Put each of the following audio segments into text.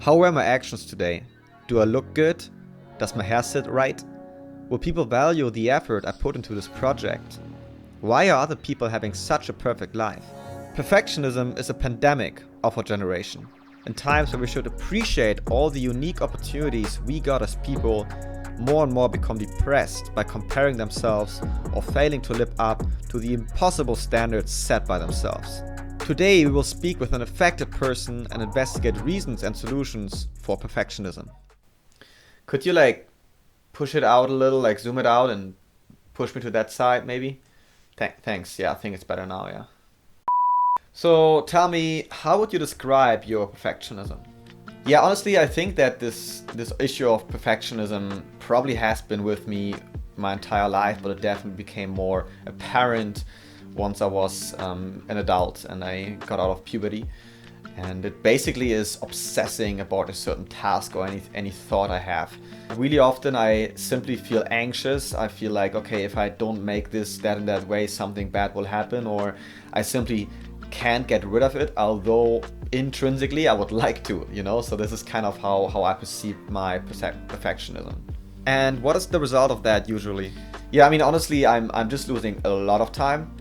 How were my actions today? Do I look good? Does my hair sit right? Will people value the effort I put into this project? Why are other people having such a perfect life? Perfectionism is a pandemic of our generation. In times where we should appreciate all the unique opportunities we got as people, more and more become depressed by comparing themselves or failing to live up to the impossible standards set by themselves. Today we will speak with an affected person and investigate reasons and solutions for perfectionism. Could you push it out a little, zoom it out and push me to that side maybe? Thanks, yeah, I think it's better now, yeah. So tell me, how would you describe your perfectionism? Yeah, honestly, I think that this issue of perfectionism probably has been with me my entire life, but it definitely became more apparent once I was an adult and I got out of puberty. And it basically is obsessing about a certain task or any thought I have. Really often I simply feel anxious. I feel like, okay, if I don't make this, that and that way, something bad will happen, or I simply can't get rid of it, although intrinsically I would like to, So this is kind of how I perceive my perfectionism. And what is the result of that usually? Yeah, I mean, honestly, I'm just losing a lot of time,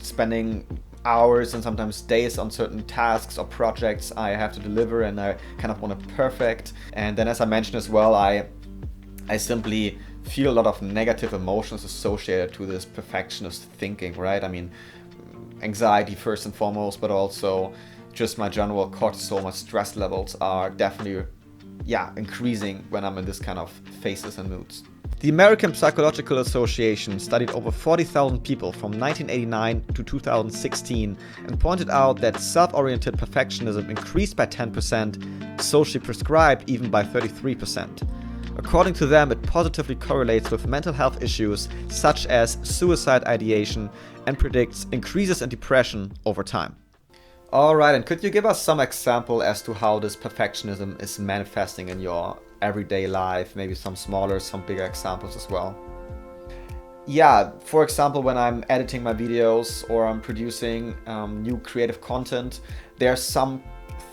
spending hours and sometimes days on certain tasks or projects I have to deliver, and I kind of want it perfect. And then, as I mentioned as well, I simply feel a lot of negative emotions associated to this perfectionist thinking, right? I mean, anxiety first and foremost, but also just my general cortisol, my stress levels are definitely, increasing when I'm in this kind of phases and moods. The American Psychological Association studied over 40,000 people from 1989 to 2016 and pointed out that self-oriented perfectionism increased by 10%, socially prescribed even by 33%. According to them, it positively correlates with mental health issues such as suicide ideation and predicts increases in depression over time. Alright, and could you give us some example as to how this perfectionism is manifesting in your everyday life, maybe some smaller, some bigger examples as well? Yeah, for example, when I'm editing my videos or I'm producing new creative content, there's some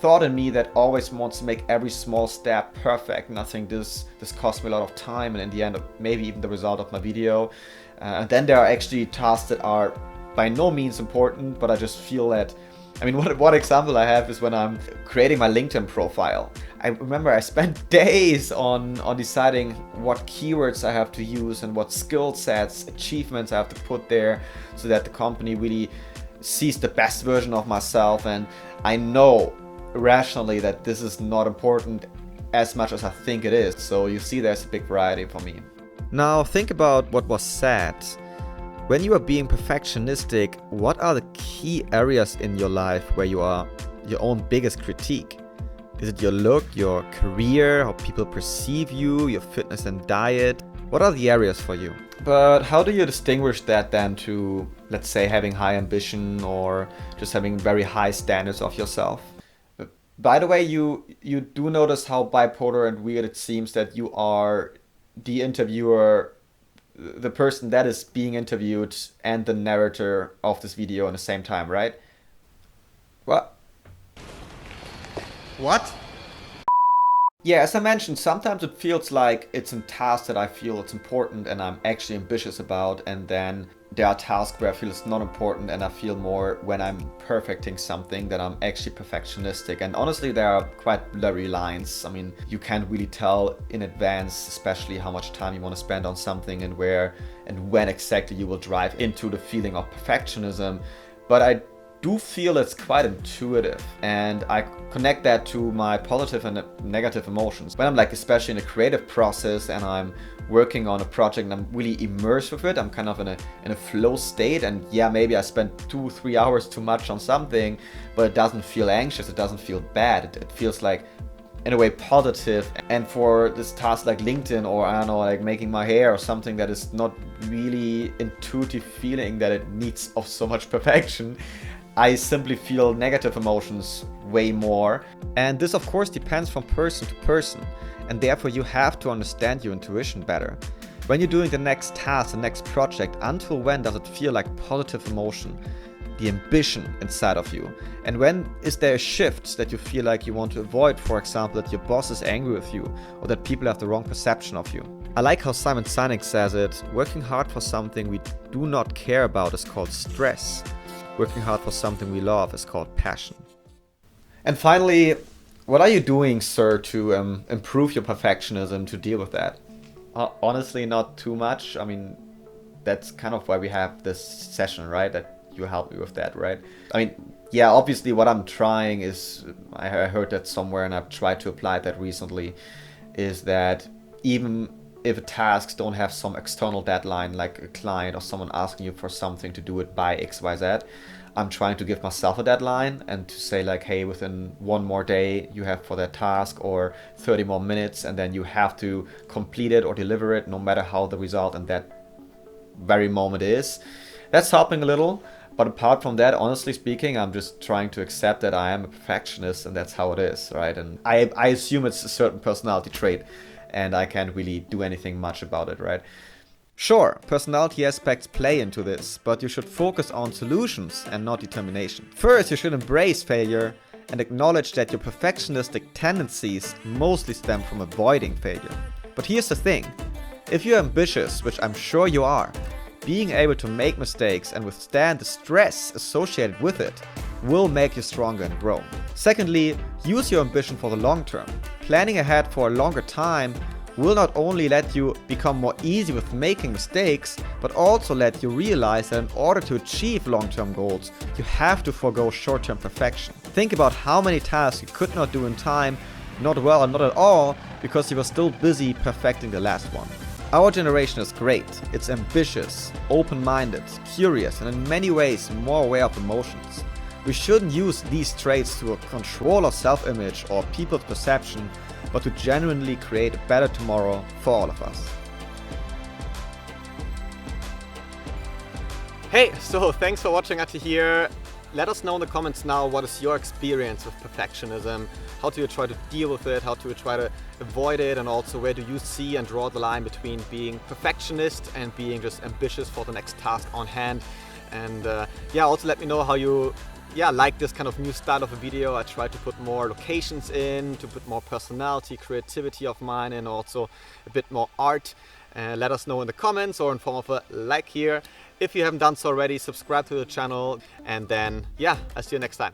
thought in me that always wants to make every small step perfect, and I think this costs me a lot of time and in the end maybe even the result of my video. And then there are actually tasks that are by no means important, but I just feel that, I mean, what example I have is when I'm creating my LinkedIn profile. I remember I spent days on deciding what keywords I have to use and what skill sets, achievements I have to put there so that the company really sees the best version of myself. And I know rationally that this is not important as much as I think it is. So you see, there's a big variety for me. Now think about what was said. When you are being perfectionistic, what are the key areas in your life where you are your own biggest critique? Is it your look, your career, how people perceive you, your fitness and diet? What are the areas for you? But how do you distinguish that then to, let's say, having high ambition or just having very high standards of yourself? By the way, you do notice how bipolar and weird it seems that you are the interviewer, the person that is being interviewed, and the narrator of this video at the same time, right? What? Yeah, as I mentioned, sometimes it feels like it's a task that I feel it's important and I'm actually ambitious about, and then there are tasks where I feel it's not important and I feel more when I'm perfecting something that I'm actually perfectionistic. And honestly, there are quite blurry lines. I mean, you can't really tell in advance, especially how much time you want to spend on something and where and when exactly you will drive into the feeling of perfectionism. But I do feel it's quite intuitive, and I connect that to my positive and negative emotions. When I'm especially in a creative process and I'm working on a project and I'm really immersed with it, I'm kind of in a flow state, and yeah, maybe I spent 2-3 hours too much on something, but it doesn't feel anxious, it doesn't feel bad, it feels like in a way positive. And for this task like LinkedIn, or I don't know, making my hair or something that is not really intuitive feeling that it needs of so much perfection, I simply feel negative emotions way more. And this of course depends from person to person, and therefore you have to understand your intuition better. When you're doing the next task, the next project, until when does it feel like positive emotion? the ambition inside of you? And when is there a shift that you feel like you want to avoid, for example, that your boss is angry with you or that people have the wrong perception of you? I like how Simon Sinek says it, working hard for something we do not care about is called stress. Working hard for something we love is called passion. And finally, what are you doing, sir, to improve your perfectionism, to deal with that? Honestly, not too much. I mean, that's kind of why we have this session, right? That you help me with that, right? I mean, yeah, obviously what I'm trying is, I heard that somewhere and I've tried to apply that recently, is that even if tasks don't have some external deadline, like a client or someone asking you for something to do it by XYZ, I'm trying to give myself a deadline and to say like, hey, within one more day you have for that task, or 30 more minutes, and then you have to complete it or deliver it no matter how the result in that very moment is. That's helping a little. But apart from that, honestly speaking, I'm just trying to accept that I am a perfectionist and that's how it is, right? And I assume it's a certain personality trait and I can't really do anything much about it, right? Sure, personality aspects play into this, but you should focus on solutions and not determination. First, you should embrace failure and acknowledge that your perfectionistic tendencies mostly stem from avoiding failure. But here's the thing, if you're ambitious, which I'm sure you are, being able to make mistakes and withstand the stress associated with it will make you stronger and grow. Secondly, use your ambition for the long term. Planning ahead for a longer time will not only let you become more easy with making mistakes, but also let you realize that in order to achieve long-term goals, you have to forego short-term perfection. Think about how many tasks you could not do in time, not well or not at all, because you were still busy perfecting the last one. Our generation is great. It's ambitious, open-minded, curious, and in many ways more aware of emotions. We shouldn't use these traits to control our self-image or people's perception, but to genuinely create a better tomorrow for all of us. Hey, so thanks for watching until here. Let us know in the comments now, what is your experience with perfectionism? How do you try to deal with it? How do you try to avoid it? And also, where do you see and draw the line between being perfectionist and being just ambitious for the next task on hand? And yeah, also let me know how you like this kind of new style of a video. I try to put more locations in, to put more personality, creativity of mine, and also a bit more art. Let us know in the comments or in form of a like here. If you haven't done so already, subscribe to the channel, and then I'll see you next time.